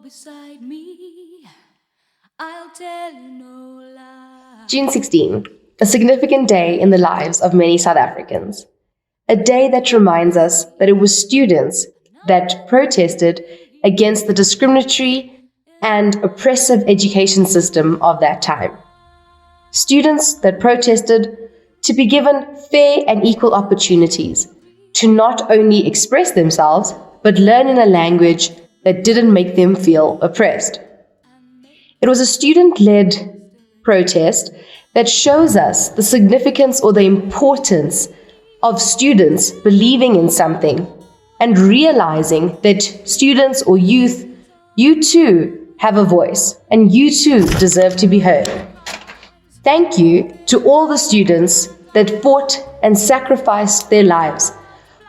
beside me, I'll tell you no lie. June 16, a significant day in the lives of many South Africans. A day that reminds us that it was students that protested against the discriminatory and oppressive education system of that time. Students that protested to be given fair and equal opportunities to not only express themselves, but learn in a language that didn't make them feel oppressed. It was a student-led protest that shows us the significance or the importance of students believing in something and realizing that students or youth, you too have a voice and you too deserve to be heard. Thank you to all the students that fought and sacrificed their lives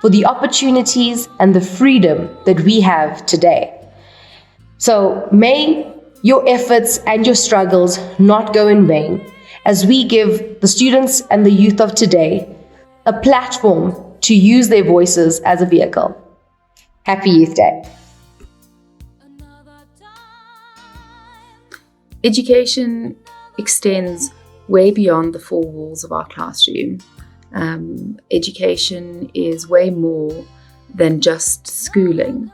for the opportunities and the freedom that we have today. So may your efforts and your struggles not go in vain as we give the students and the youth of today a platform to use their voices as a vehicle. Happy Youth Day. Education extends way beyond the four walls of our classroom. Education is way more than just schooling.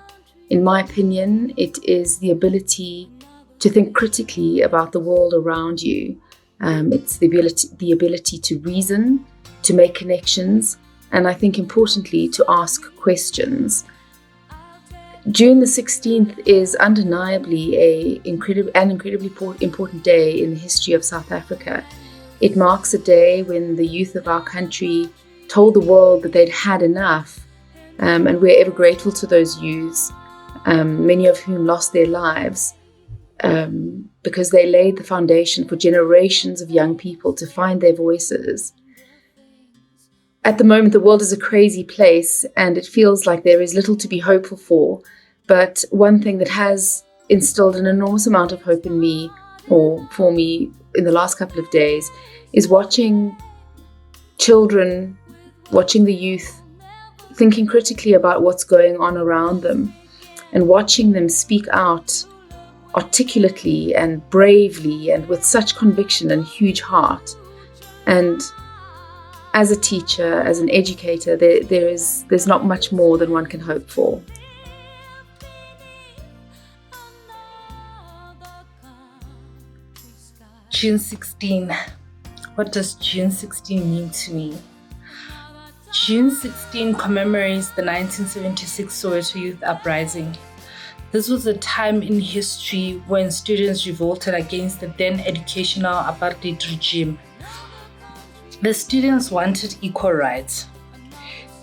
In my opinion, it is the ability to think critically about the world around you. It's the ability to reason, to make connections, and I think importantly, to ask questions. June the 16th is undeniably an incredibly important day in the history of South Africa. It marks a day when the youth of our country told the world that they'd had enough, and we're ever grateful to those youths, many of whom lost their lives, because they laid the foundation for generations of young people to find their voices. At the moment, the world is a crazy place, and it feels like there is little to be hopeful for. But one thing that has instilled an enormous amount of hope in me, or for me, in the last couple of days, is watching children, watching the youth, thinking critically about what's going on around them, and watching them speak out articulately and bravely and with such conviction and huge heart. And as a teacher, as an educator, there's not much more than one can hope for. June 16. What does June 16 mean to me? June 16 commemorates the 1976 Soweto Youth Uprising. This was a time in history when students revolted against the then educational apartheid regime. The students wanted equal rights.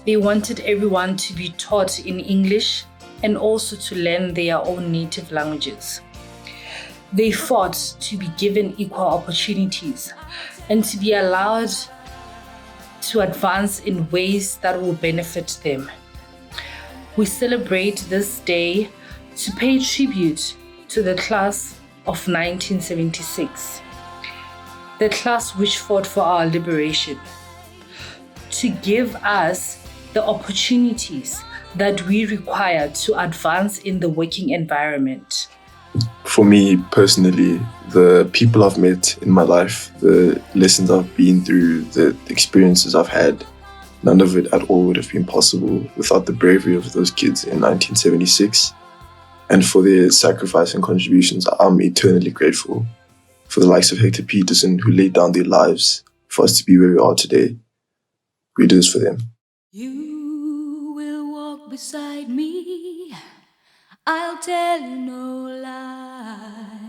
They wanted everyone to be taught in English and also to learn their own native languages. They fought to be given equal opportunities and to be allowed to advance in ways that will benefit them. We celebrate this day to pay tribute to the class of 1976, the class which fought for our liberation, to give us the opportunities that we require to advance in the working environment. For me personally, the people I've met in my life, the lessons I've been through, the experiences I've had, none of it at all would have been possible without the bravery of those kids in 1976. And for their sacrifice and contributions, I'm eternally grateful. For the likes of Hector Pieterson, who laid down their lives for us to be where we are today. We do this for them. You will walk beside me, I'll tell you no lie.